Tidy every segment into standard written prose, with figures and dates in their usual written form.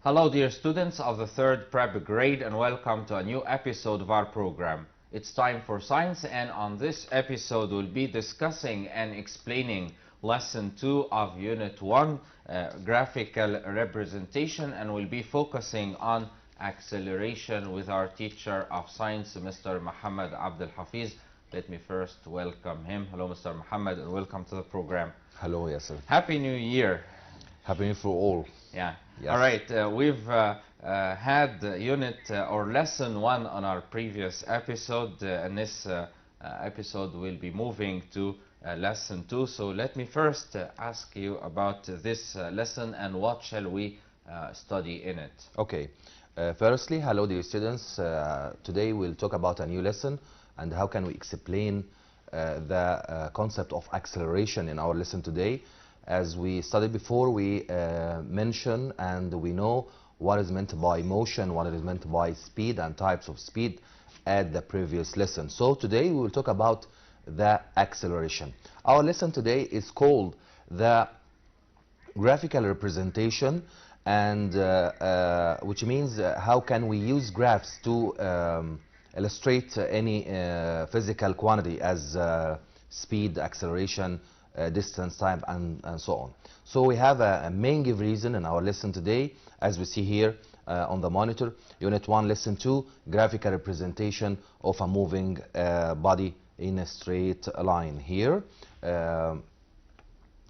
Hello dear students of the third prep grade and welcome to a new episode of our program. It's time for science, and on this episode we'll be discussing and explaining lesson 2 of unit 1, graphical representation, and we'll be focusing on acceleration with our teacher of science, Mr. Muhammad Abdul Hafiz. Let me first welcome him. Hello Mr. Muhammad and welcome to the program. Hello, yes sir. Happy New Year. Happy New Year for all. Yeah. Yes. All right. We've had unit or lesson 1 on our previous episode, and this episode will be moving to lesson 2. So let me first ask you about this lesson and what shall we study in it. Okay. Firstly, hello dear students. Today we'll talk about a new lesson and how can we explain the concept of acceleration in our lesson today. As we studied before, we mention and we know what is meant by motion, what is meant by speed and types of speed at the previous lesson. So today we will talk about the acceleration. Our lesson today is called the graphical representation, and which means how can we use graphs to illustrate any physical quantity as speed, acceleration, distance, time, and so on. So we have a main give reason in our lesson today, as we see here on the monitor. Unit 1, lesson 2, graphical representation of a moving body in a straight line. Here,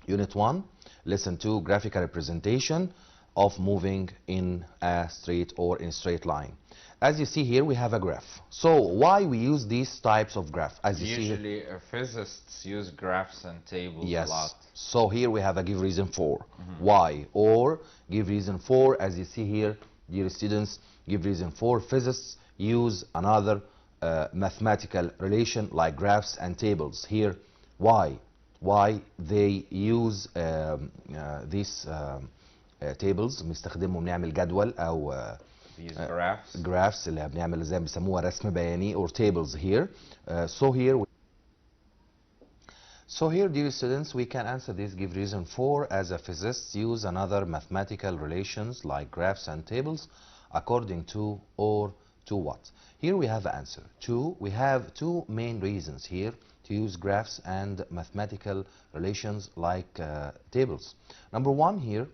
Unit 1, lesson 2, graphical representation of moving in a straight or in straight line. As you see here, we have a graph. So why we use these types of graph? As you Usually physicists use graphs and tables yes. a lot. So here we have a give reason for why, or give reason for, as you see here, dear students, give reason for physicists use another mathematical relation like graphs and tables. Here, why they use these tables. بنستخدمهم نعمل جدول أو graphs اللي بنعمل زي بيسموها رسم بياني or tables here. So here, dear students, we can answer this give reason for as a physicist use another mathematical relations like graphs and tables according to or to what. Here we have an answer. We have two main reasons here to use graphs and mathematical relations like tables. Number one here,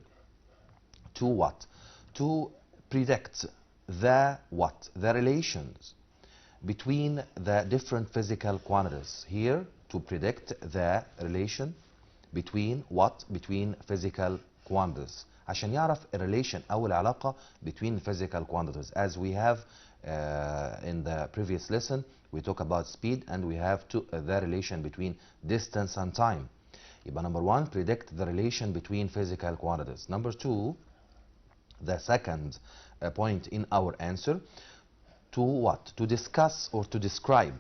to what? To predict the what? The relations between the different physical quantities. Here, to predict the relation between what? Between physical quantities. عشان يعرف a relation أو العلاقة between physical quantities. As we have in the previous lesson, we talk about speed and we have the relation between distance and time. يبقى number one, predict the relation between physical quantities. Number two, the second point in our answer, to what? To discuss or to describe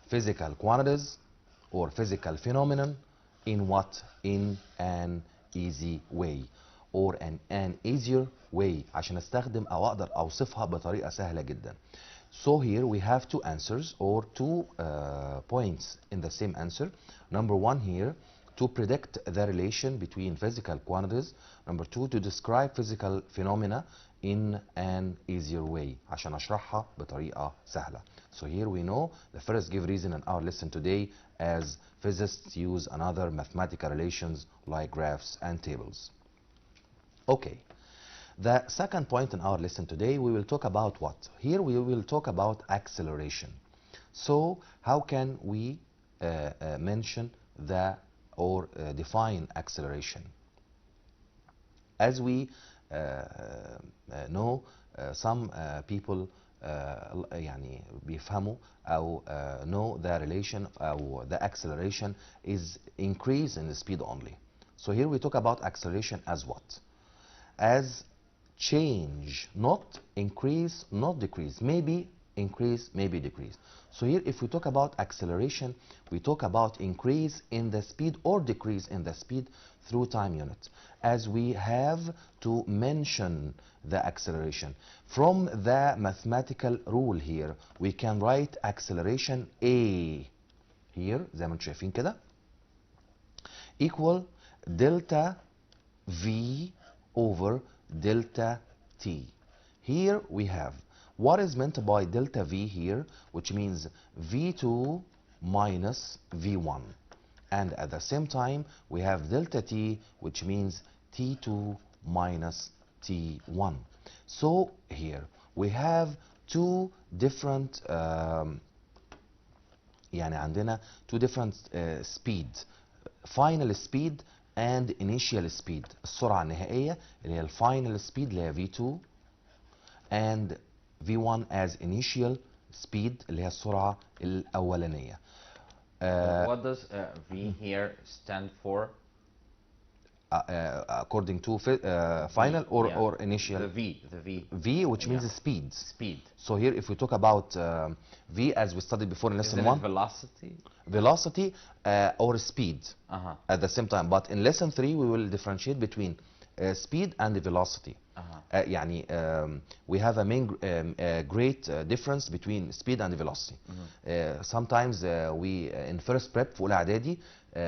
physical quantities or physical phenomenon in what? In an easy way or an easier way. عشان استخدم او اقدر اوصفها بطريقة سهلة جدا. So here we have two answers or two points in the same answer. Number one here, to predict the relation between physical quantities. Number two, to describe physical phenomena in an easier way. عشان اشرحها بطريقة سهلة. So here we know the first give reason in our lesson today as physicists use another mathematical relations like graphs and tables. Okay. The second point in our lesson today, we will talk about what? Here we will talk about acceleration. So how can we mention the or define acceleration? As we know, some people يعني بيفهموا أو know the relation أو the acceleration is increase in the speed only. So here we talk about acceleration as what? As change, not increase, not decrease, maybe increase, maybe decrease. So here if we talk about acceleration, we talk about increase in the speed or decrease in the speed through time units. As we have to mention the acceleration. From the mathematical rule here, we can write acceleration A here زي ما انتم شايفين كده equal delta V over delta t. Here we have what is meant by delta V here, which means V2 minus V1. And at the same time, we have delta T, which means T2 minus T1. So here we have two different يعني عندنا two different speed, final speed and initial speed. السرعة النهائية اللي هي الفاينل speed اللي هي V2 and V1 as initial speed اللي هي السرعة الأولانية. What does V here stand for? According to final or initial? The V. V, which means speed. Speed. So here, if we talk about V, as we studied before in lesson 1, velocity? Velocity or speed at the same time. But in lesson 3, we will differentiate between speed and velocity. يعني we have a main great difference between speed and velocity. Sometimes we in first prep في أولى إعدادي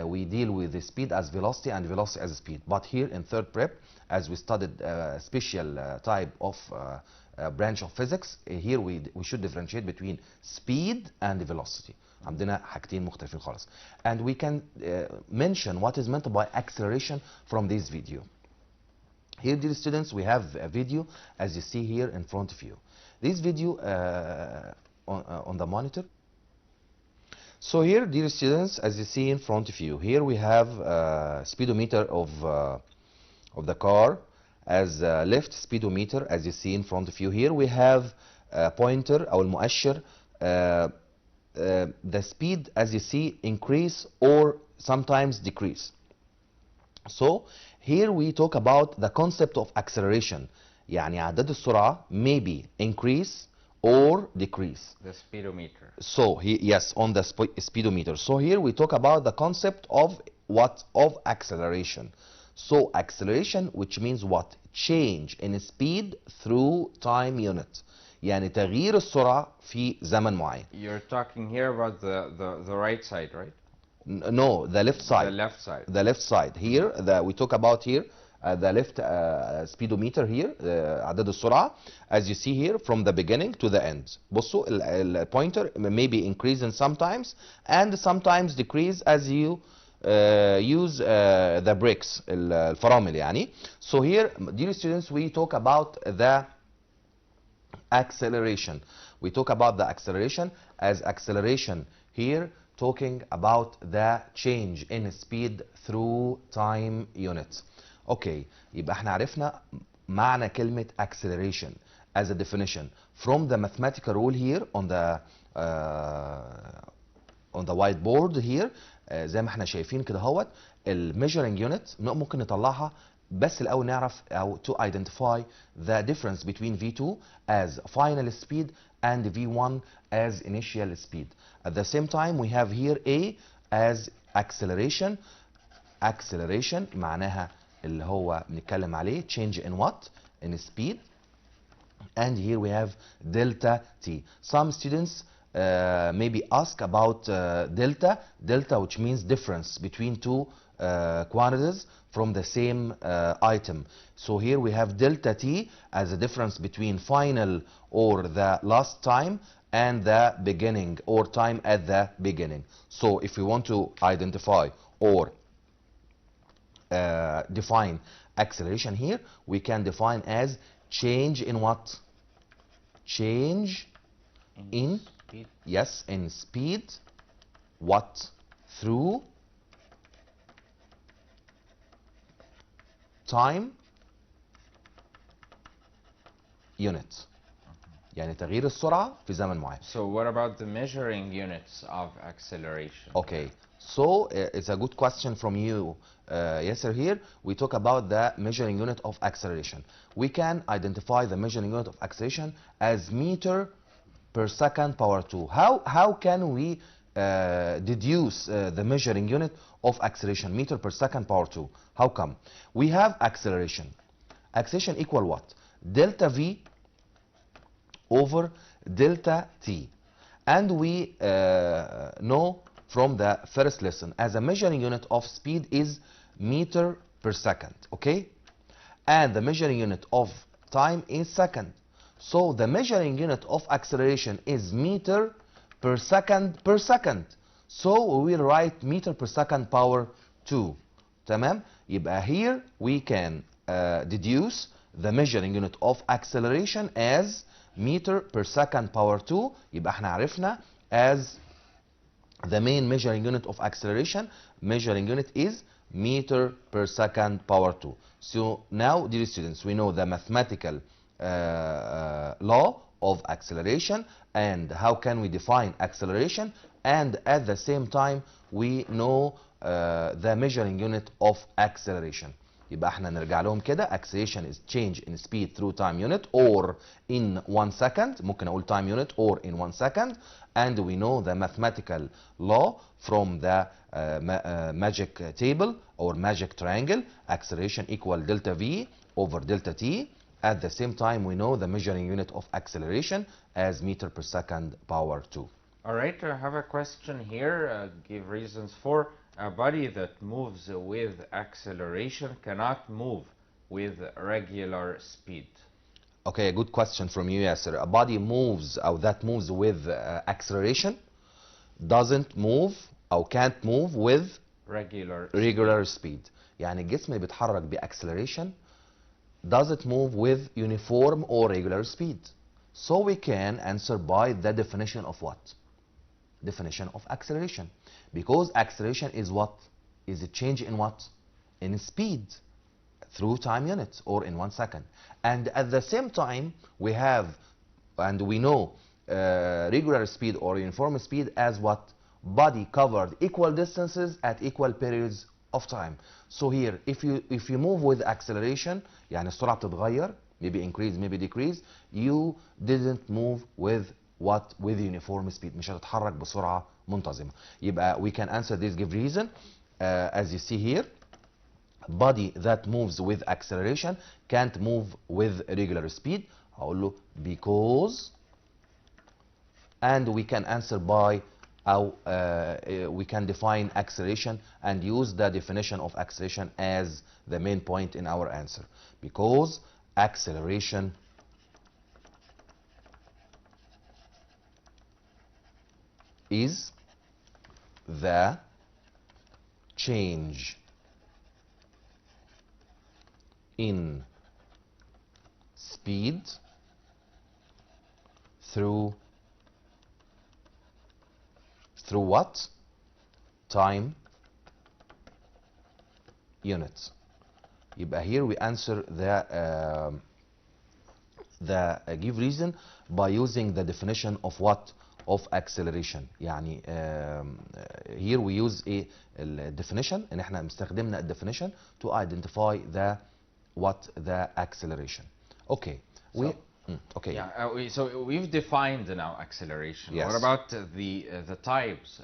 we deal with the speed as velocity and velocity as speed. But here in third prep, as we studied a special type of branch of physics, here we should differentiate between speed and velocity. عندنا حاجتين مختلفين خالص. And we can mention what is meant by acceleration from this video. Here, dear students, we have a video as you see here in front of you. This video on the monitor. So here, dear students, as you see in front of you, here we have speedometer of the car as left speedometer as you see in front of you. Here we have a pointer أو المؤشر. The speed as you see increase or sometimes decrease. So here we talk about the concept of acceleration. يعني عدد السرعة maybe increase or decrease. The speedometer. So yes, on the speedometer. So here we talk about the concept of what? Of acceleration. So acceleration, which means what? Change in speed through time unit. يعني تغيير السرعة في زمن معين. You're talking here about the right side, right? No, the left side. The left side. The left side. Here, we talk about here the left speedometer here, عدد السرعة, as you see here from the beginning to the end. بصوا ال pointer maybe increasing sometimes and sometimes decrease as you use the brakes, الفرامل يعني. So here, dear students, we talk about the acceleration. We talk about the acceleration as acceleration here, talking about the change in speed through time units. Okay, يبقى احنا عرفنا معنى كلمة acceleration as a definition from the mathematical rule here on the whiteboard here. زي ما احنا شايفين كده اهوت measuring unit ممكن نطلعها، بس الأول نعرف أو to identify the difference between V2 as final speed and V1 as initial speed. At the same time we have here A as acceleration. Acceleration معناها اللي هو بنتكلم عليه change in what? In speed. And here we have delta T. Some students maybe ask about delta, which means difference between two quantities from the same item. So here we have delta T as a difference between final or the last time and the beginning or time at the beginning. So if we want to identify or define acceleration here, we can define as change in what? Change in speed. Yes, in speed. What? Through time unit. يعني تغيير السرعة في زمن معين. So what about the measuring units of acceleration? Okay, so it's a good question from you. Yes, sir. Here we talk about the measuring unit of acceleration. We can identify the measuring unit of acceleration as meter per second power 2. How can we deduce the measuring unit of acceleration, meter per second power 2? How come? We have acceleration. Acceleration equal what? Delta V over delta T. And we know from the first lesson as a measuring unit of speed is meter per second, okay? And the measuring unit of time is second. So the measuring unit of acceleration is meter per second per second. So we will write meter per second power 2. تمام؟ يبقى here we can deduce the measuring unit of acceleration as meter per second power 2. يبقى احنا عرفنا as the main measuring unit of acceleration, measuring unit is meter per second power 2. So now, dear students, we know the mathematical law of acceleration and how can we define acceleration, and at the same time we know the measuring unit of acceleration. يبقى احنا نرجع لهم كده. acceleration is change in speed through time unit or in 1 second. ممكن اقول time unit or in 1 second. And we know the mathematical law from the magic table or magic triangle. Acceleration equal delta V over delta T. At the same time, we know the measuring unit of acceleration as meter per second power 2. All right, I have a question here. Give reasons for a body that moves with acceleration cannot move with regular speed. Okay, a good question from you, Yasser. A body moves or that moves with acceleration doesn't move or can't move with regular speed. يعني الجسم اللي بيتحرك بأكسلريشن doesn't move with uniform or regular speed. So we can answer by the definition of what? Definition of acceleration. Because acceleration is what? Is a change in what? In speed through time units or in 1 second. And at the same time we have and we know regular speed or uniform speed as what? Body covered equal distances at equal periods of time. So here if you move with acceleration يعني السرعة بتتغير, maybe increase maybe decrease, you didn't move with what? With uniform speed. مش هتتحرك بسرعة منتظمة. يبقى we can answer this give reason as you see here. Body that moves with acceleration can't move with regular speed. هقول له because, and we can answer by أو we can define acceleration and use the definition of acceleration as the main point in our answer. Because acceleration is the change in speed through what? Time units. يبقى here we answer the give reason by using the definition of what? Of acceleration. يعني here we use a definition ان احنا استخدمنا definition to identify the what? The acceleration. Okay. Okay. Yeah. So we've defined now acceleration. Yes. What about the types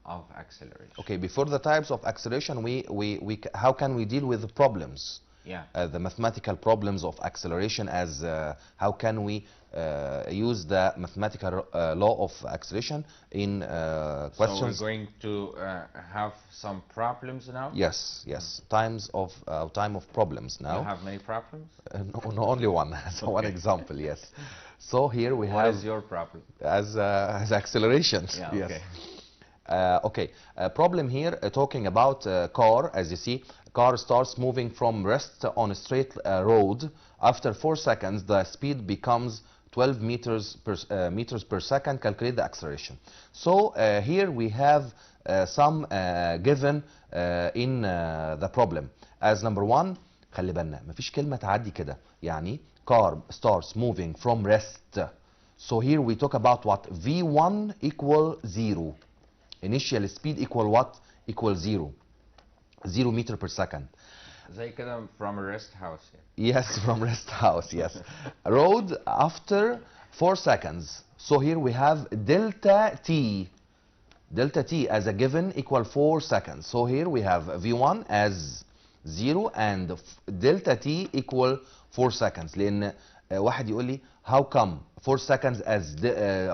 of acceleration? Okay. Before the types of acceleration, we how can we deal with the problems? Yeah. The mathematical problems of acceleration as how can we use the mathematical law of acceleration in questions. So we're going to have some problems now? Yes, yes. Time of problems now. You have many problems? No, only one. So one example, yes. So here we have. What is your problem? As acceleration. Yeah, yes. Okay. Okay. Problem here talking about car. As you see, car starts moving from rest on a straight road. After 4 seconds, the speed becomes 12 meters per second. Calculate the acceleration. So here we have some given in the problem. As number one, خلي بالنا مفيش كلمة تعدي كده. يعني car starts moving from rest. So here we talk about what? V1 equal 0. Initial speed equal what? Equal 0. 0 meter per second. زي كده from a rest house. Yes, from rest house, yes. Road after 4 seconds. So here we have delta t. Delta t as a given equal 4 seconds. So here we have V1 as 0 and delta t equal 4 seconds. لأن واحد يقول لي how come 4 seconds as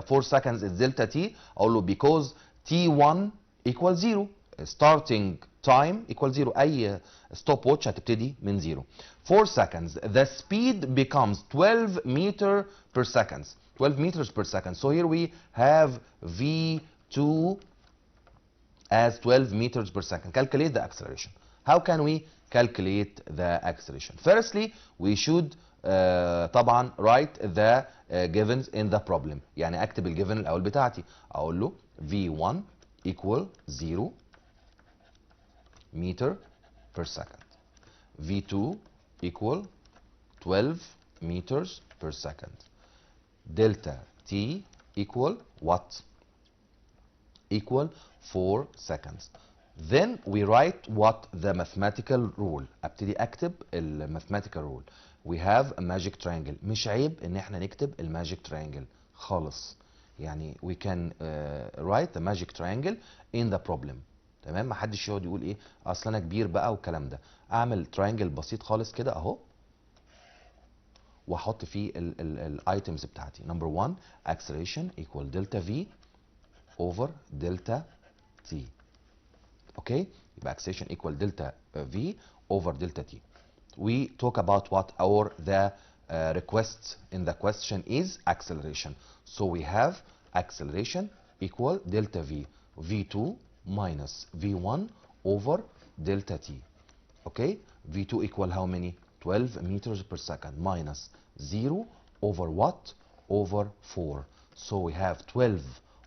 4 seconds is delta t? أقول له because t1 equals 0. Starting time equal 0. أي stop watch هتبتدي من 0. 4 seconds. The speed becomes 12 meter per second. 12 meters per second. So here we have V2 as 12 meters per second. Calculate the acceleration. How can we calculate the acceleration? Firstly, we should طبعا write the givens in the problem. يعني اكتب الجيفن الاول بتاعتي. اقول له V1 equal 0 meter per second. V2 equal 12 meters per second. Delta T equal what? Equal 4 seconds. Then we write what the mathematical rule. ابتدي اكتب mathematical rule. We have a magic triangle. مش عيب ان احنا نكتب magic triangle خالص. يعني we can write the magic triangle in the problem. تمام. ما حدش يقعد يقول ايه اصل انا كبير بقى والكلام ده. اعمل triangle بسيط خالص كده اهو. واحط فيه الايتمز بتاعتي. Number 1 acceleration equal delta V over delta T. Okay, يبقى acceleration equal delta V over delta T. We talk about what the request in the question is acceleration. So we have acceleration equal delta V, V2 minus V1 over delta T. Okay, V2 equal how many? 12 meters per second minus 0 over what? Over 4. So we have 12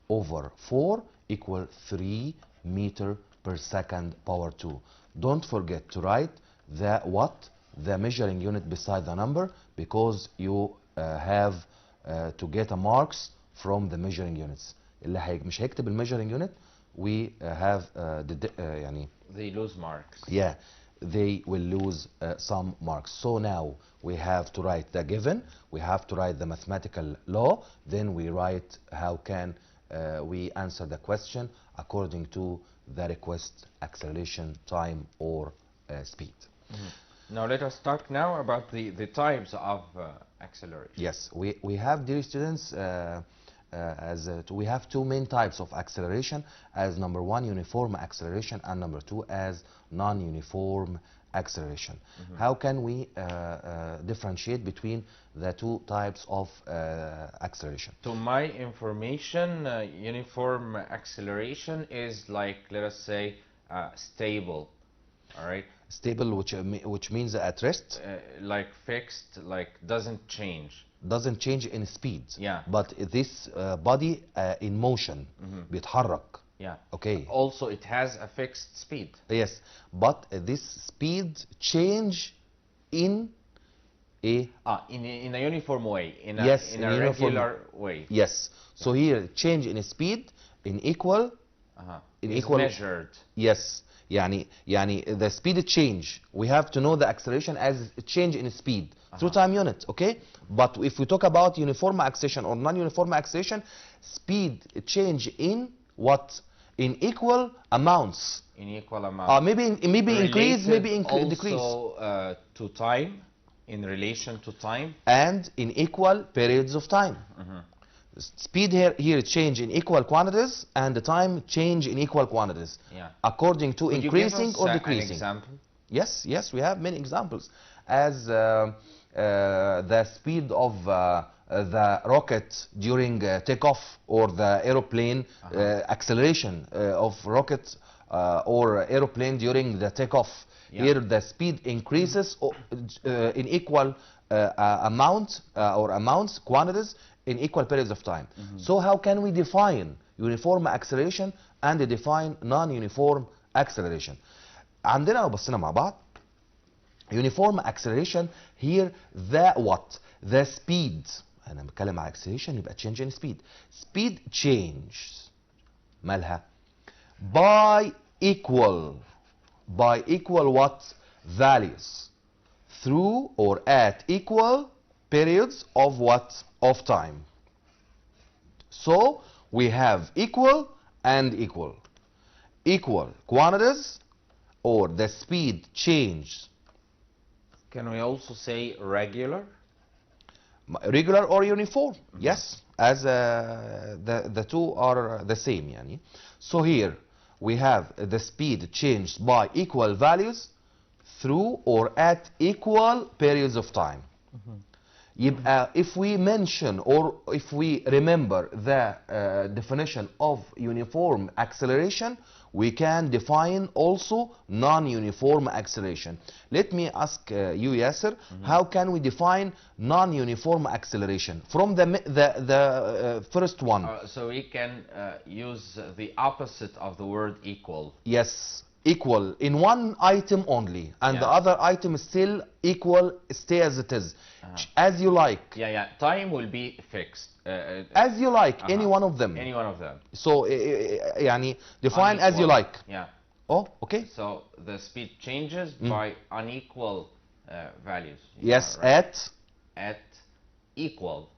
over 4 equal 3 meter per second power 2. Don't forget to write the what? The measuring unit beside the number, because you have to get a marks from the measuring units. اللي مش هيكتب measuring unit we have يعني they lose marks. Yeah, they will lose some marks. So now we have to write the given, we have to write the mathematical law, then we write how can we answer the question according to the request, acceleration, time, or speed. Mm-hmm. Now let us talk now about the types of acceleration. Yes, we have, dear students, we have two main types of acceleration, as number 1 uniform acceleration and number 2 as non-uniform acceleration. Mm-hmm. How can we differentiate between the two types of acceleration? To my information, uniform acceleration is like, let us say, stable. All right. Stable, which means at rest. Like fixed, like doesn't change. Doesn't change in speed. Yeah. But this body in motion. Mm-hmm. بيتحرك. Yeah. Okay. Also, it has a fixed speed. Yes, but this speed change in a in a uniform way. In a, yes, in a regular way. Yes. So here change in speed in equal. In equal measured. Yes. يعني the speed change, we have to know the acceleration as change in speed through time unit, okay? But if we talk about uniform acceleration or non-uniform acceleration, speed change in what? In equal amounts. In equal amounts. Maybe increase, maybe decrease. Also to time, in relation to time. And in equal periods of time. Mm-hmm. Speed here change in equal quantities, and the time change in equal quantities. Yeah. According to Could increasing you give us or decreasing. An example? Yes, we have many examples. As the speed of the rocket during takeoff, or the aeroplane acceleration of rocket or aeroplane during the takeoff. Yeah. Here the speed increases in equal amount or amounts, quantities, in equal periods of time. Mm-hmm. So how can we define uniform acceleration and define non-uniform acceleration? عندنا لو بصينا مع بعض uniform acceleration here the what? The speed. أنا بتكلم على acceleration يبقى change in speed. Speed change مالها؟ by equal what? Values through or at equal periods of what? Of time. So we have equal and equal. Equal quantities or the speed change. Can we also say regular? Regular or uniform? Yes, as the two are the same. Yani. So here we have the speed changed by equal values through or at equal periods of time. يبقى if we mention or if we remember the definition of uniform acceleration, we can define also non-uniform acceleration. Let me ask you, Yasser, how can we define non-uniform acceleration from the first one? So we can use the opposite of the word equal. Yes, equal in one item only, and the other item is still equal, stay as it is, as you like. Yeah. Time will be fixed. As you like, any one of them. Any one of them. So, يعني define Unequal. as you like. Yeah. Oh, okay. So the speed changes by unequal values. Yes, right? At equal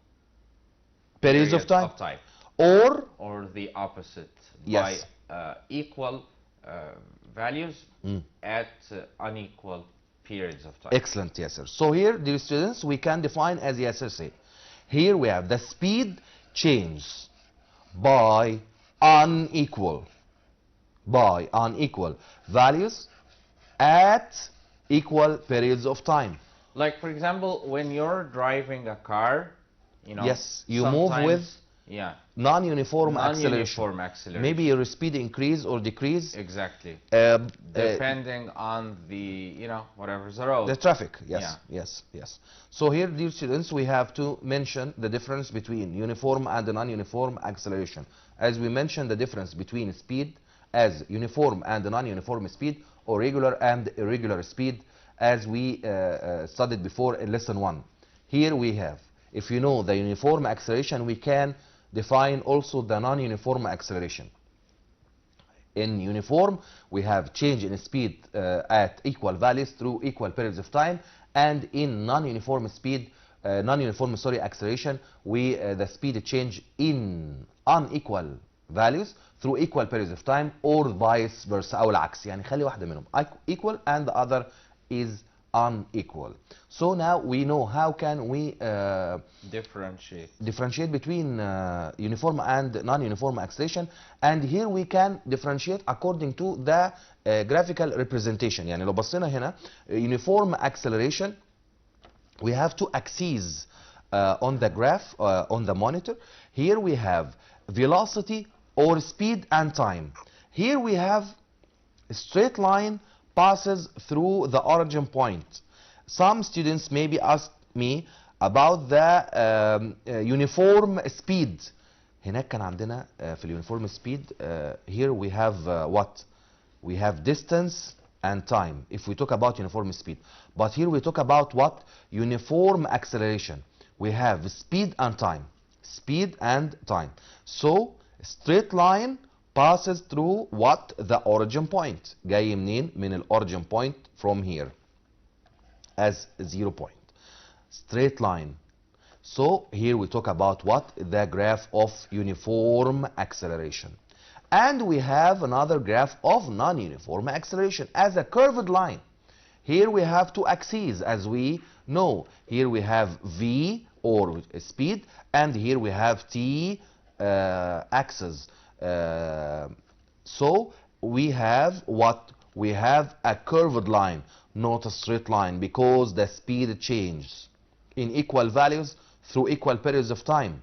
periods of time. Or the opposite. Yes. By equal values at unequal periods of time. Excellent, yes, sir. So here, dear students, we can define as Yasser said. Here we have the speed change by unequal values at equal periods of time. Like, for example, when you're driving a car, you know, yes, you move with non-uniform acceleration. Maybe your speed increase or decrease. Exactly. Depending on the, you know, whatever's the road. The traffic, yes, yes. So here, dear students, we have to mention the difference between uniform and non-uniform acceleration. As we mentioned the difference between speed as uniform and non-uniform speed, or regular and irregular speed, as we studied before in lesson 1. Here we have, if you know the uniform acceleration, we can define also the non-uniform acceleration. In uniform, we have change in speed at equal values through equal periods of time, and in non-uniform acceleration, the speed change in unequal values through equal periods of time, or vice versa أو العكس. يعني خلي واحدة منهم equal and the other is unequal. So now we know how can we differentiate between uniform and non-uniform acceleration, and here we can differentiate according to the graphical representation. يعني لو بصينا هنا uniform acceleration, we have two axes on the graph on the monitor. Here we have velocity or speed and time. Here we have a straight line passes through the origin point. Some students maybe ask me about the uniform speed. هناك كان عندنا في uniform speed, here we have what? We have distance and time if we talk about uniform speed. But here we talk about what? Uniform acceleration. We have speed and time. Speed and time. So straight line passes through what? The origin point. جاي منين؟ من ال origin point from here as 0 point. Straight line. So here we talk about what? The graph of uniform acceleration. And we have another graph of non-uniform acceleration as a curved line. Here we have two axes, as we know. Here we have V or speed, and here we have T axis. So we have what? We have a curved line, not a straight line, because the speed changes in equal values through equal periods of time,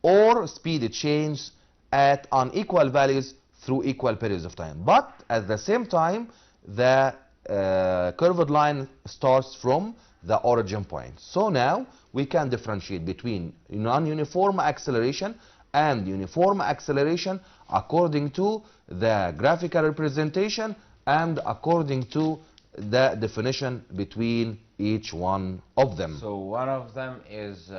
or speed changes at unequal values through equal periods of time. But at the same time, the curved line starts from the origin point. So now we can differentiate between non-uniform acceleration and uniform acceleration according to the graphical representation and according to the definition between each one of them. So one of them is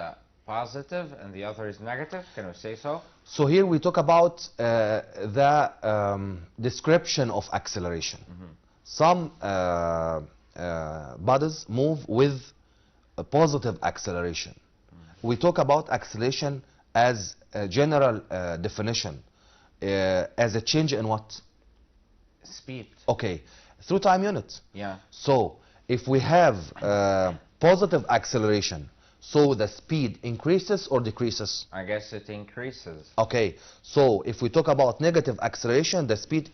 positive and the other is negative, can we say so? So here we talk about the description of acceleration. Some bodies move with a positive acceleration. We talk about acceleration as a general definition, as a change in what? Speed. Okay, through time unit. Yeah. So if we have positive acceleration, so the speed increases or decreases? I guess it increases. Okay, so if we talk about negative acceleration, the speed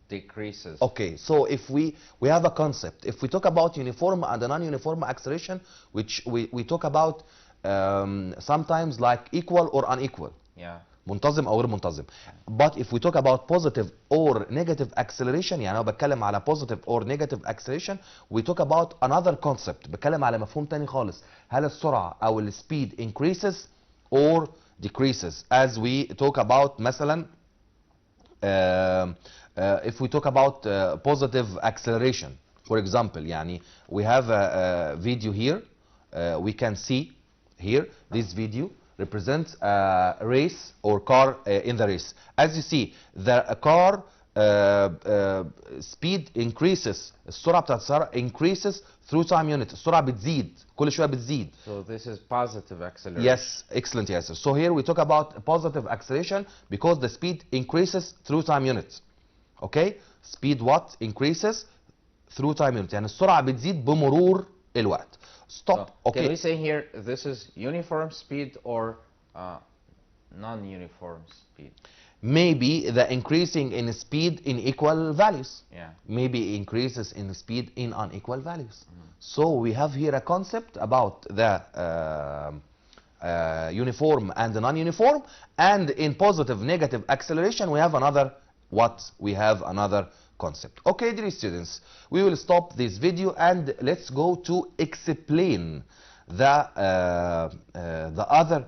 decreases. Okay, so if we have a concept, if we talk about uniform and non-uniform acceleration, which we talk about sometimes like equal or unequal. Yeah. منتظم او غير منتظم. But if we talk about positive or negative acceleration، يعني انا بتكلم على positive or negative acceleration، we talk about another concept، بتكلم على مفهوم تاني خالص. هل السرعة او السبيد increases or decreases as we talk about مثلا if we talk about positive acceleration. For example يعني we have a video here, we can see here this video represents a race or car in the race. As you see, the car speed increases، السرعة بتاعت السيارة increases through time unit، السرعة بتزيد كل شوية بتزيد. So this is positive acceleration. Yes, excellent answer. So here we talk about positive acceleration because the speed increases through time unit. Okay? Speed what? Increases through time unit. يعني السرعة بتزيد بمرور الوقت. Stop. So, okay. Can we say here this is uniform speed or non-uniform speed? Maybe the increasing in speed in equal values. Yeah. Maybe increases in speed in unequal values. So we have here a concept about the uniform and the non-uniform, and in positive negative acceleration we have another concept. Okay, dear students, we will stop this video and let's go to explain the other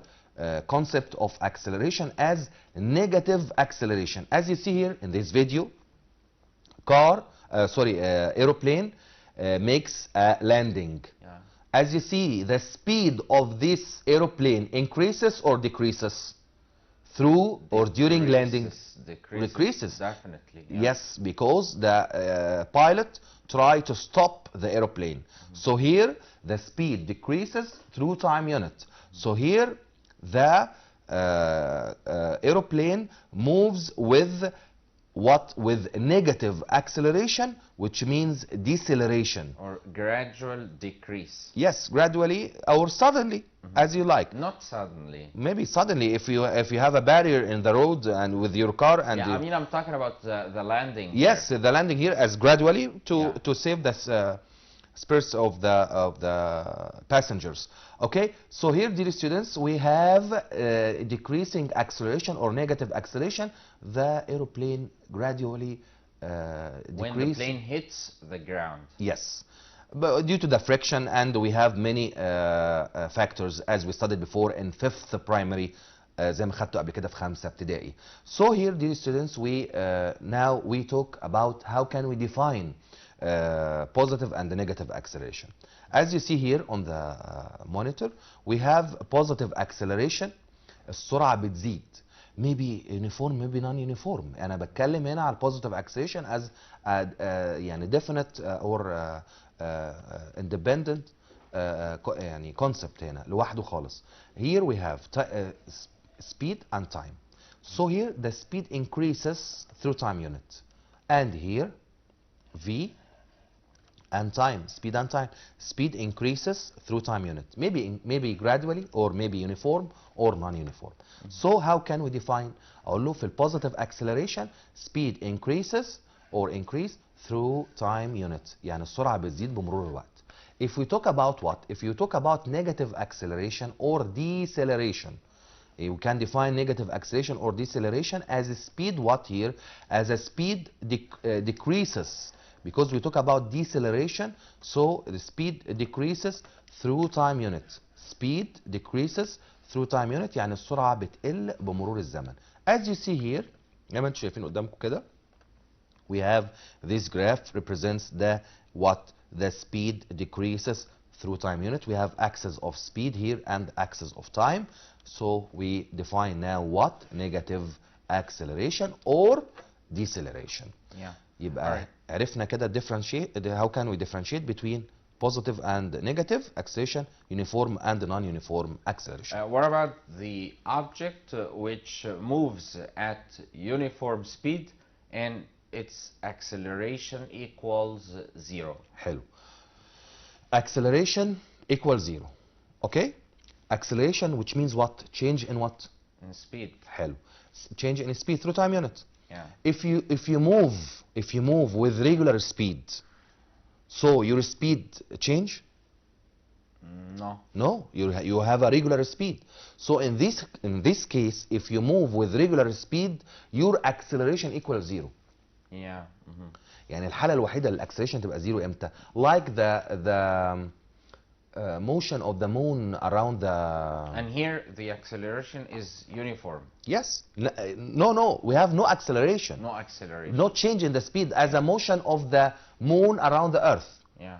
concept of acceleration as negative acceleration. As you see here in this video, aeroplane makes a landing. Yeah. As you see, the speed of this aeroplane increases or decreases through or during landing? Decreases. Definitely. Yeah. Yes, because the pilot try to stop the aeroplane. So here the speed decreases through time unit. So here the aeroplane moves with what? With negative acceleration, which means deceleration. Or gradual decrease. Yes, gradually or suddenly, as you like. Not suddenly. Maybe suddenly if you have a barrier in the road and with your car and yeah, I mean I'm talking about the landing. Yes, here. the landing here as gradually to save the spirits of the passengers. Okay, so here, dear students, we have decreasing acceleration or negative acceleration. The aeroplane gradually decreases when the plane hits the ground. Yes, but due to the friction, and we have many factors as we studied before in 5th primary. زي ما خدته قبل كده في 5 ابتدائي. So here, dear students, now we talk about how can we define positive and negative acceleration. As you see here on the monitor, we have positive acceleration. السرعة بتزيد. Maybe uniform, maybe non-uniform. أنا بتكلم هنا على positive acceleration as يعني definite or independent يعني concept هنا لوحده خالص. Here we have speed and time. So here the speed increases through time unit, and here v and time, speed and time. Speed increases through time unit, maybe gradually or maybe uniform or non-uniform. So how can we define? أقول له في positive acceleration speed increases or increase through time unit. يعني السرعة بتزيد بمرور الوقت. If we talk about what? If you talk about negative acceleration or deceleration, you can define negative acceleration or deceleration as a speed what here? As a speed decreases. Because we talk about deceleration, so the speed decreases through time unit. Speed decreases through time unit يعني السرعة بتقل بمرور الزمن. As you see here, زي ما انتم شايفين قدامكم كده, we have this graph represents the speed decreases through time unit. We have axis of speed here and axis of time. So we define now what? Negative acceleration or deceleration. Yeah. يبقى عرفنا كده differentiate. How can we differentiate between positive and negative acceleration, uniform and non-uniform acceleration? What about the object which moves at uniform speed and its acceleration equals 0? حلو. Acceleration equals 0. Okay? Acceleration, which means what? Change in what? In speed. حلو. Change in speed through time unit. Yeah. If you move with regular speed, so your speed change? No. No, you have a regular speed. So in this case, if you move with regular speed, your acceleration equals zero. Yeah. يعني الحالة الوحيدة للاكسلريشن تبقى زيرو امتى؟ Like the motion of the moon around the. And here the acceleration is uniform. Yes. No, we have no acceleration. No acceleration. No change in the speed as a motion of the moon around the Earth. Yeah.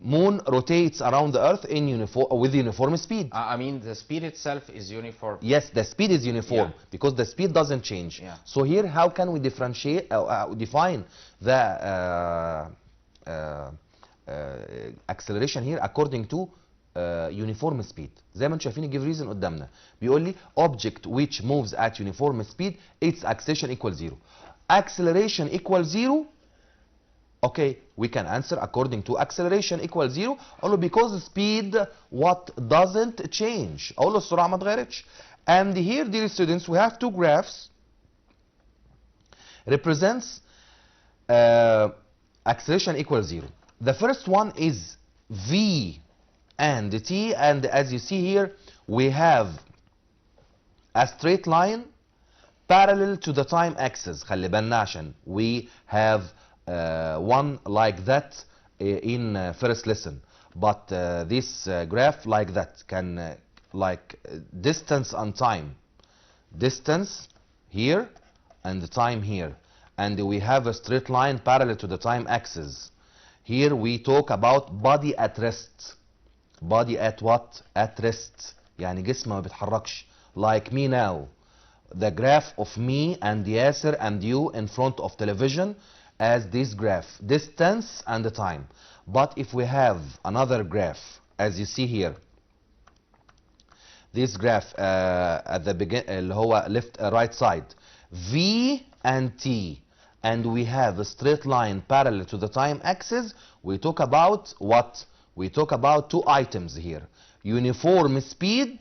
Moon rotates around the Earth in with uniform speed. I mean, the speed itself is uniform. Yes, the speed is uniform, Yeah. because the speed doesn't change. Yeah. So here, how can we differentiate, define the acceleration here according to uniform speed؟ زي ما انتم شايفين الجيف ريزن قدامنا بيقول لي object which moves at uniform speed its acceleration equals zero. Acceleration equals zero. Okay, we can answer according to acceleration equals zero. أقول له because speed what doesn't change. أقول له السرعة ما اتغيرتش. And here, dear students, we have two graphs represents acceleration equals zero. The first one is v and t, and as you see here, we have a straight line parallel to the time axis. خلي بالنا عشان we have one like that in first lesson, but this graph like that can like distance and time, distance here and the time here, and we have a straight line parallel to the time axis. Here we talk about body at rest. Body at what? At rest. يعني جسم ما بيتحركش. Like me now. The graph of me and Yasser and you in front of television as this graph. Distance and the time. But if we have another graph, as you see here, this graph at the begin اللي هو left right side, V and T, and we have a straight line parallel to the time axis, we talk about what? We talk about two items here. Uniform speed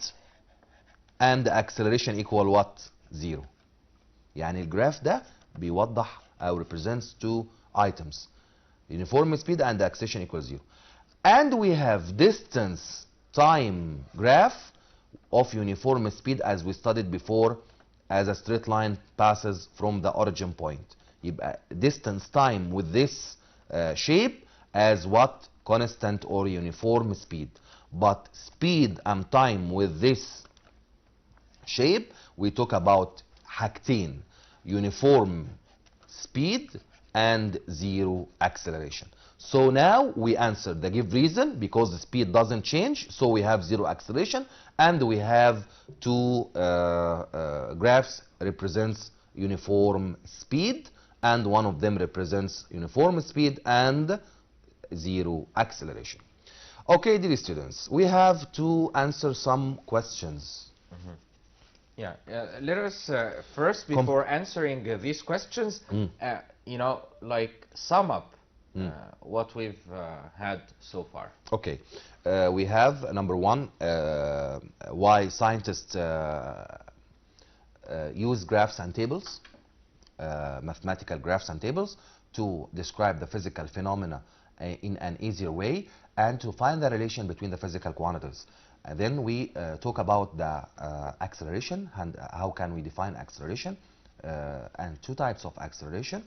and acceleration equal what? Zero. يعني الجراف ده بيوضح أو represents two items. Uniform speed and acceleration equals zero. And we have distance time graph of uniform speed as we studied before, as a straight line passes from the origin point. يبقى distance time with this shape as what? Constant or uniform speed. But speed and time with this shape, we talk about حاجتين: uniform speed and zero acceleration. So now we answer the give reason because the speed doesn't change, so we have zero acceleration, and we have two graphs represents uniform speed, and one of them represents uniform speed and zero acceleration. Okay, dear students, we have to answer some questions. Yeah, let us first, before answering these questions, you know, like sum up what we've had so far. Okay, we have number one, why scientists use graphs and tables, mathematical graphs and tables, to describe the physical phenomena in an easier way and to find the relation between the physical quantities. And then we talk about the acceleration and how can we define acceleration, and two types of acceleration,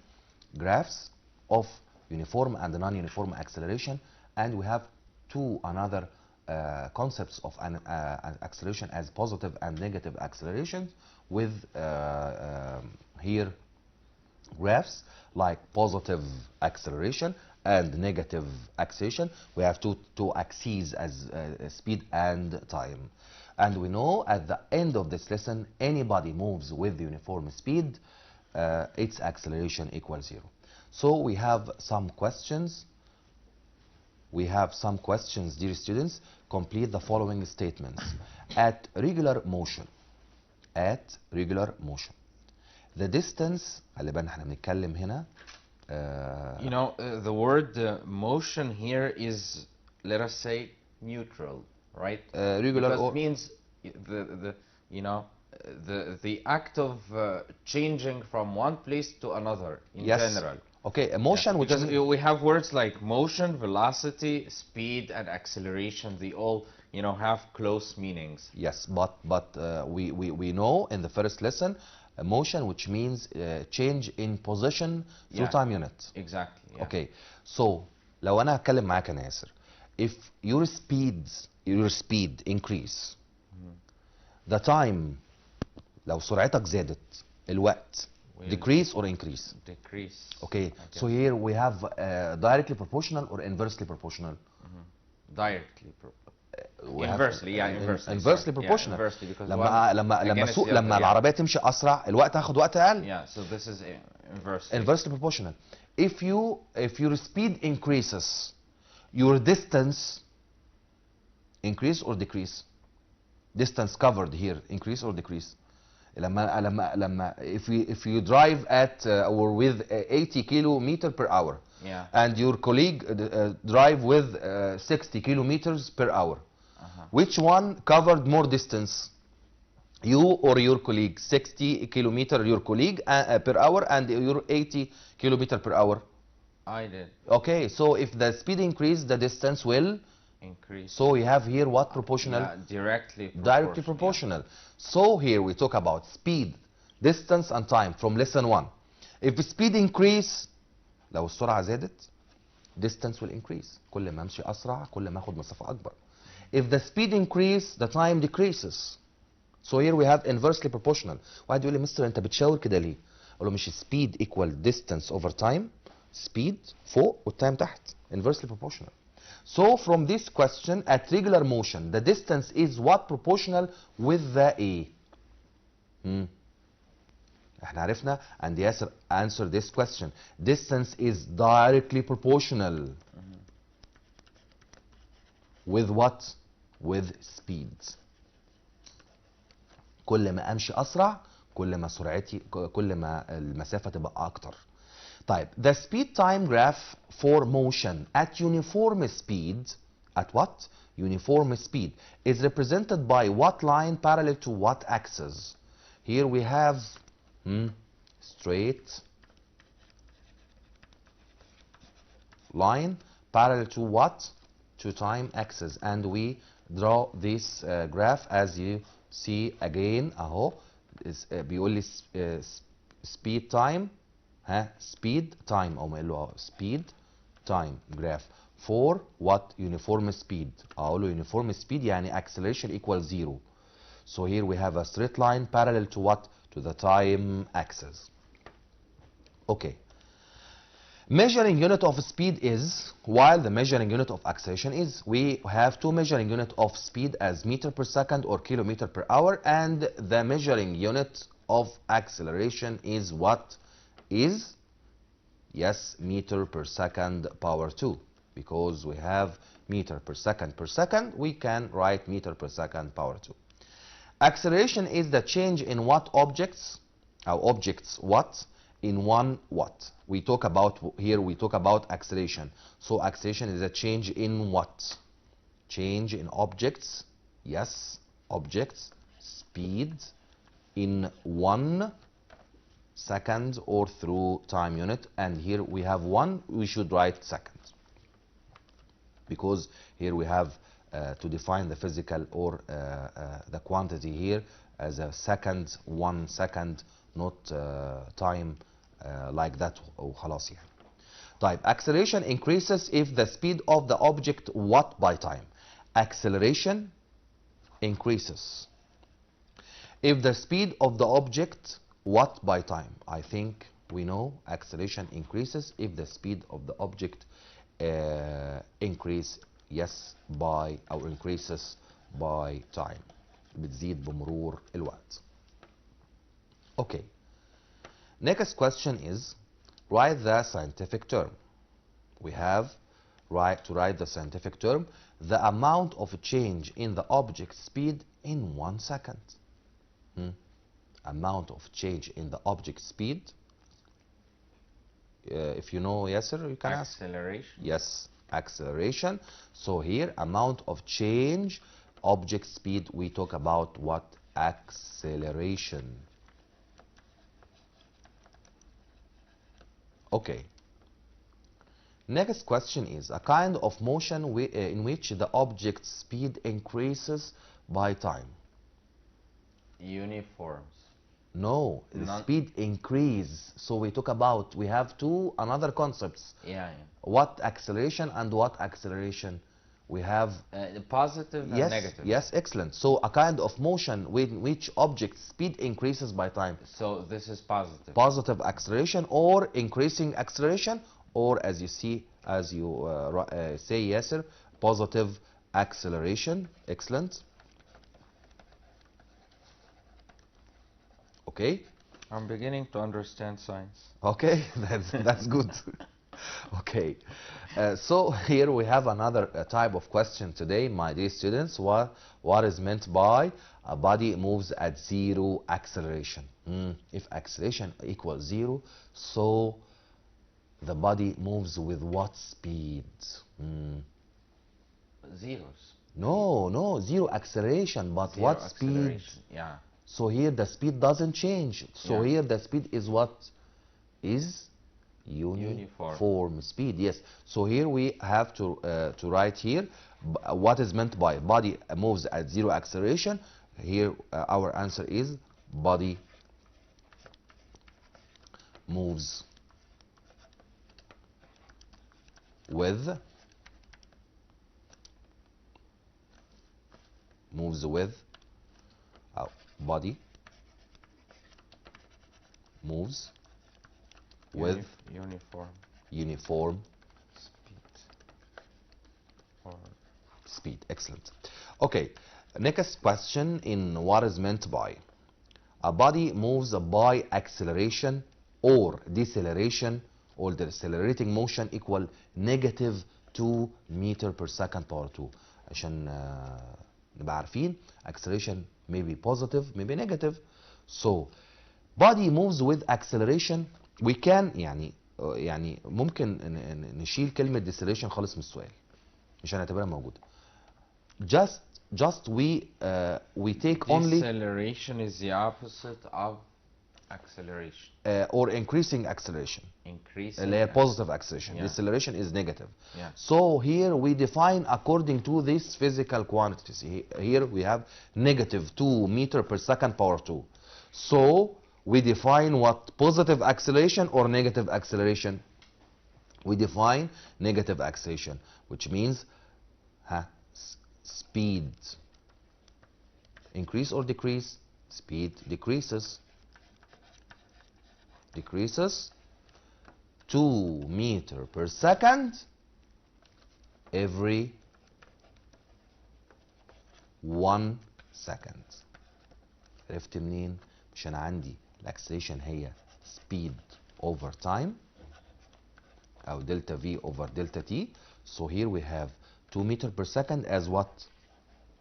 graphs of uniform and non-uniform acceleration, and we have two another concepts of an acceleration as positive and negative acceleration with here graphs like positive acceleration and negative acceleration. We have two axes as speed and time. And we know at the end of this lesson, anybody moves with uniform speed, its acceleration equals zero. So we have some questions. We have some questions, dear students. Complete the following statements. At regular motion, the distance, خلي بالنا احنا بنتكلم هنا. You know, the word motion here is, let us say, neutral, right? Regular because or it means the you know, the act of changing from one place to another in Yes. general. Okay, motion, which Because is we have words like motion, velocity, speed, and acceleration. They all, you know, have close meanings. yes, but we know in the first lesson motion, which means change in position through Yeah. time unit. Exactly. Yeah. Okay, so لو انا هتكلم معاك يا ناصر, if your speed increase, the time, لو سرعتك زادت, الوقت Will decrease or increase? decrease. Okay, I so guess. here we have directly proportional or inversely proportional? Directly. We have Inversely, yeah, inversely. inversely sorry. proportional. Yeah, inversely because لما one لما لما against سوق the other, لما yeah. العربية تمشي أسرع, الوقت هاخد وقت أقل. Yeah, so this is inversely. Inversely proportional. If your speed increases, your distance increase or decrease? Distance covered here increase or decrease? لما if you drive at or with 80 kilometer per hour, Yeah. and your colleague drive with 60 kilometers per hour, which one covered more distance? You or your colleague? 60 kilometer your colleague per hour, and your 80 kilometer per hour. I did Okay, so if the speed increase, the distance will increase. So we have here what proportional? Yeah, directly Directly proportional. proportional. So here we talk about speed, distance and time from lesson 1. If speed increase, لو السرعة زادت, distance will increase. كل ما امشي أسرع كل ما اخد مسافة أكبر. If the speed increase, the time decreases. So here we have inversely proportional. واحد يقول لي مستر أنت بتشاور كده ليه؟ أقول له مش speed equal distance over time. Speed فوق والتايم تحت. Inversely proportional. So from this question, at regular motion, the distance is what proportional with the A? احنا عرفنا, and Yasser answer this question. Distance is directly proportional with what? With speed. كل ما امشي اسرع كل ما سرعتي كل ما المسافة تبقى اكتر. طيب, the speed time graph for motion at uniform speed, at what? Uniform speed, is represented by what line parallel to what axis? Here we have straight line parallel to what? To time axis, and we draw this graph as you see again. اهو بيقول لي speed time, speed time, او ما يقول له speed time graph for what? Uniform speed. اقول له uniform speed يعني acceleration equals 0. So here we have a straight line parallel to what? To the time axis. Okay. Measuring unit of speed is, while the measuring unit of acceleration is, we have two measuring unit of speed as meter per second or kilometer per hour, and the measuring unit of acceleration is what? Is, yes, meter per second power 2, because we have meter per second, we can write meter per second power 2. Acceleration is the change in what objects, objects what, in 1 watt. We talk about, here we talk about acceleration. So acceleration is a change in what? Change in objects, yes, objects, speed in 1 second or through time unit, and here we have 1, we should write second, because here we have to define the physical or the quantity here as a second, 1 second, not time like that وخلاص يعني. طيب, acceleration increases if the speed of the object what by time? Acceleration increases if the speed of the object what by time? I think we know acceleration increases if the speed of the object increase, yes, by or increases by time. بتزيد بمرور الوقت. Okay. Next question is, write the scientific term. We have to write the scientific term, the amount of change in the object speed in 1 second. Amount of change in the object speed. If you know, Yasser, you can ask. Acceleration. Yes, acceleration. So here, amount of change object speed, we talk about what? Acceleration. Okay. Next question is a kind of motion in which the object speed increases by time. Uniforms. No, the speed increase. So we talk about, we have another concepts. Yeah. What acceleration and what acceleration? We have positive and negative. Yes, excellent. So a kind of motion in which object speed increases by time. So this is positive. Positive acceleration or increasing acceleration, or as you see, as you say, Yasser, positive acceleration. Excellent. Okay. I'm beginning to understand science. Okay, that's good. Okay, so here we have another type of question today, my dear students. What is meant by a body moves at zero acceleration? If acceleration equals zero, so the body moves with what speed? Zeros. No, zero acceleration, but Zero what speed? Yeah. So here the speed doesn't change. So here the speed is what? Is uniform speed. Yes. So here we have to write here what is meant by body moves at zero acceleration. Here our answer is body moves with body moves with uniform speed. Excellent. Okay, next question in what is meant by a body moves by acceleration or deceleration, or the decelerating motion equal negative 2 meter per second power 2. عشان نبقى عارفين acceleration may be positive, may be negative. So body moves with acceleration. We can يعني ممكن نشيل كلمة deceleration خالص من السؤال، مش هنعتبرها موجودة. Just we take only deceleration is the opposite of acceleration. Or increasing acceleration. Increasing. Positive acceleration. Yeah. Deceleration is negative. Yeah. So here we define according to these physical quantities. Here we have negative 2 meter per second power 2. So we define what? Positive acceleration or negative acceleration? We define negative acceleration, which means speed increase or decrease? Speed decreases. 2 meter per second every 1 second. عرفت منين؟ مش انا عندي الاكسلريشن هي speed over time او delta v over delta t. So here we have 2 meter per second as what?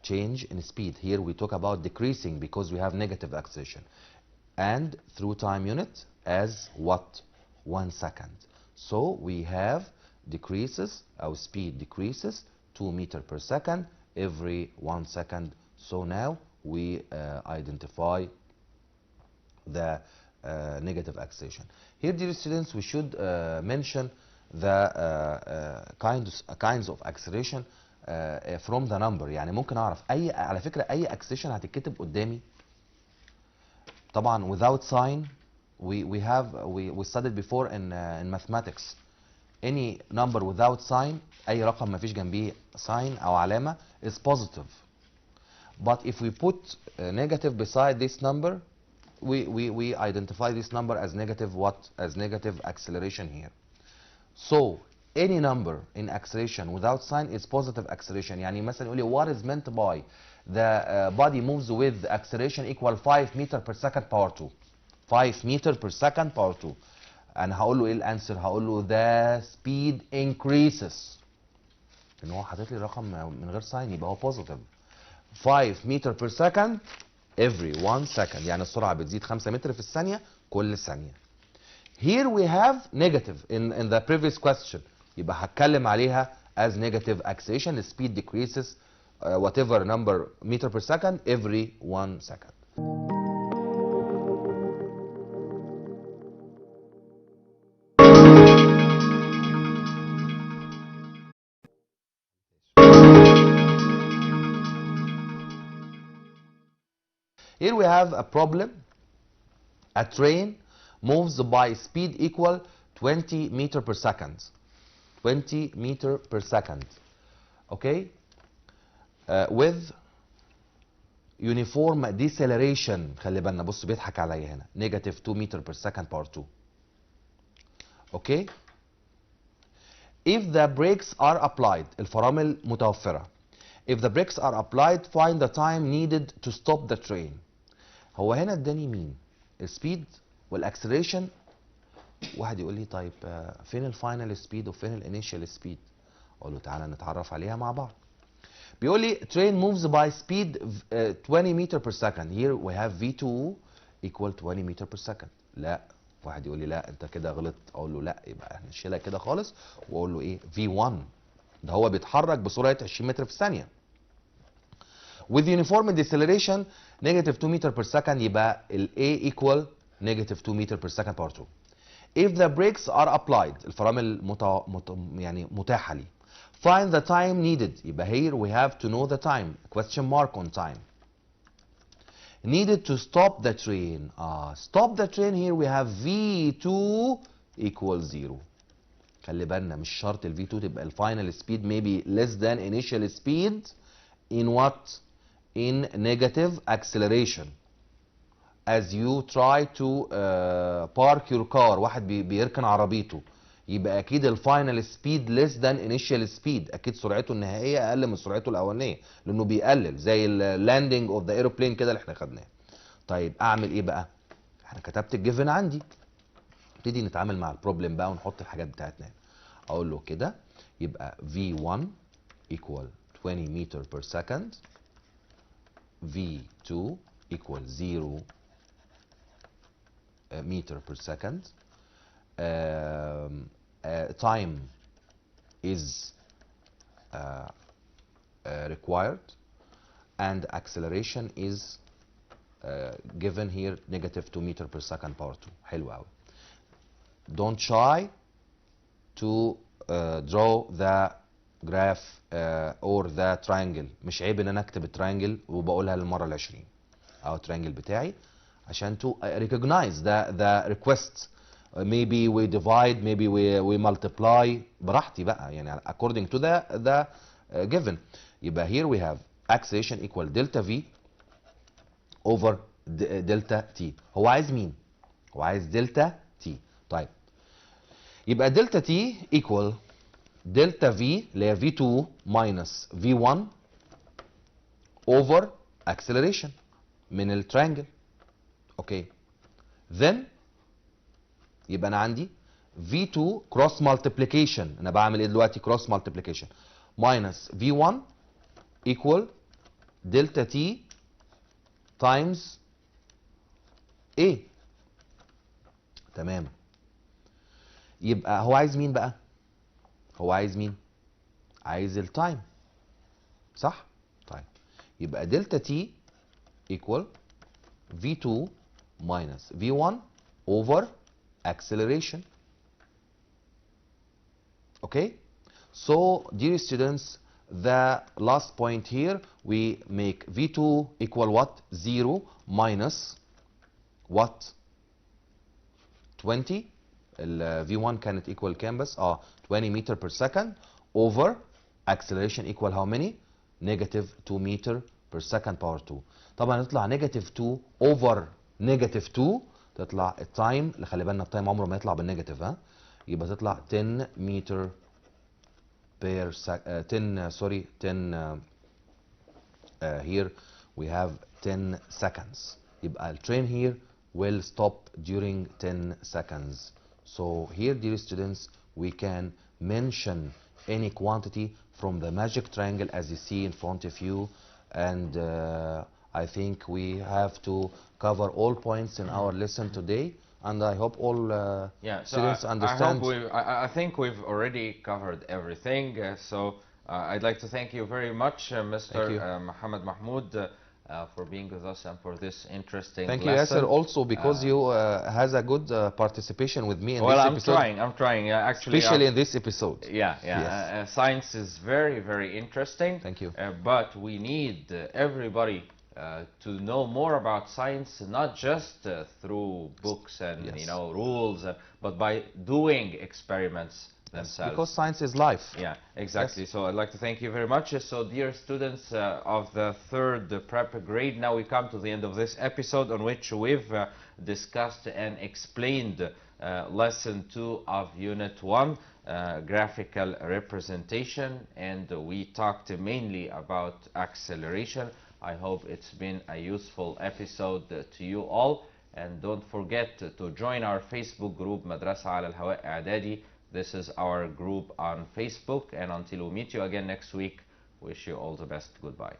Change in speed. Here we talk about decreasing because we have negative acceleration. And through time unit as what? 1 second. So we have decreases, our speed decreases 2 meter per second every 1 second. So now we identify the negative acceleration. Here, dear students, we should mention the kinds of acceleration from the number. يعني ممكن اعرف على فكرة اي acceleration هتتكتب قدامي طبعا without sign. We studied before in mathematics. Any number without sign, اي رقم ما فيش جنبيه sign او علامة, is positive. But if we put negative beside this number, we identify this number as negative what? As negative acceleration here. So any number in acceleration without sign is positive acceleration. يعني مثلا يقول لي what is meant by the body moves with acceleration equal 5 meter per second power 2. 5 meter per second power 2. انا هقول له ايه الانسر؟ هقول له the speed increases. لان هو حاطط لي رقم من غير ساين يبقى هو positive. 5 meter per second every 1 second. يعني السرعه بتزيد 5 متر في الثانيه كل ثانيه. Here we have negative in the previous question. يبقى هتكلم عليها as negative acceleration. The speed decreases whatever number meter per second every 1 second. Here we have a problem. A train moves by speed equal 20 meter per second. 20 meter per second. Okay? With uniform deceleration. خلي بالنا بص بيضحك عليا هنا. Negative 2 meter per second power 2. Okay? If the brakes are applied. الفرامل متوفرة. If the brakes are applied, find the time needed to stop the train. هو هنا اداني مين؟ السبيد والاكسلريشن. واحد يقول لي طيب فين الفاينل سبيد وفين الانيشال سبيد؟ اقول له تعالى نتعرف عليها مع بعض. بيقول لي train moves by speed 20 meter per second. Here we have V2 equal 20 meter per second. لا، واحد يقول لي لا انت كده غلط. اقول له لا، يبقى هنشيلها كده خالص واقول له ايه؟ V1 ده هو بيتحرك بسرعه 20 متر في الثانيه. With uniform deceleration negative 2 meter per second يبقى ال A equal negative 2 meter per second power 2. If the brakes are applied الفرامل يعني متاحة لي. Find the time needed يبقى here we have to know the time. Question mark on time. Needed to stop the train. Stop the train here we have V2 equals 0. خلي بالنا مش شرط ال V2 تبقى الفاينل speed maybe less than initial speed in what? In negative acceleration. As you try to park your car. واحد بيركن عربيته يبقى اكيد الفاينل سبيد less than initial speed. اكيد سرعته النهائيه اقل من سرعته الاولانيه لانه بيقلل زي اللاندنج اوف ذا ايروبلين كده اللي احنا خدناه. طيب اعمل ايه بقى؟ احنا كتبت الجيفن عندي. نبتدي نتعامل مع البروبلم بقى ونحط الحاجات بتاعتنا. اقول له كده يبقى V1 equal 20 meter per second. V2 equal 0 meter per second. Time is required and acceleration is given here negative 2 meter per second power 2. حلو قوي. Don't try to draw the graph or the triangle. مش عيب ان انا اكتب التريانجل وبقولها للمره ال20 او التريانجل بتاعي عشان to recognize the request. Maybe we divide, maybe we multiply براحتي بقى يعني according to the given. يبقى here we have acceleration equal delta V over delta T. هو عايز مين؟ هو عايز دلتا T. طيب يبقى دلتا T equal دلتا V اللي هي V2 minus V1 over acceleration من التريانجل. اوكي. then يبقى انا عندي V2 cross multiplication. انا بعمل ايه دلوقتي؟ cross multiplication minus V1 equal delta T times A. تمام. يبقى هو عايز مين بقى؟ هو عايز مين؟ عايز التايم صح؟ طيب يبقى دلتا T equal V2 minus V1 over acceleration. Okay? So dear students, the last point here we make V2 equal what? 0 minus what? 20. V1 كانت equal كام بس؟ 20 meter per second over acceleration equal how many? negative 2 meter per second power 2. طبعا تطلع negative 2 over negative 2 تطلع التايم. اللي خلي بالنا التايم عمره ما يطلع بالنيجاتيف يبقى تطلع 10 meter per second 10 sorry 10 here we have 10 seconds. يبقى الترين here will stop during 10 seconds. So here dear students we can mention any quantity from the magic triangle as you see in front of you, and I think we have to cover all points in our lesson today, and I hope all students understand. I think we've already covered everything, so I'd like to thank you very much, Thank you. Mr. Mohammed Mahmoud, for being with us and for this interesting Thank you, lesson. Yasser, also because you has a good participation with me in Well, this I'm episode. I'm trying. Actually, Especially in this episode. yeah, yeah. Yes. Science is very, very interesting. Thank you. But we need everybody to know more about science, not just through books and Yes. rules, but by doing experiments themselves. Because science is life. Yeah, exactly. Yes. So I'd like to thank you very much. So dear students of the third prep grade, now we come to the end of this episode on which we've discussed and explained lesson 2 of unit 1, graphical representation, and we talked mainly about acceleration. I hope it's been a useful episode to you all, and don't forget to join our Facebook group مدرسة على الهواء إعدادي. This is our group on Facebook, and until we meet you again next week, wish you all the best. Goodbye.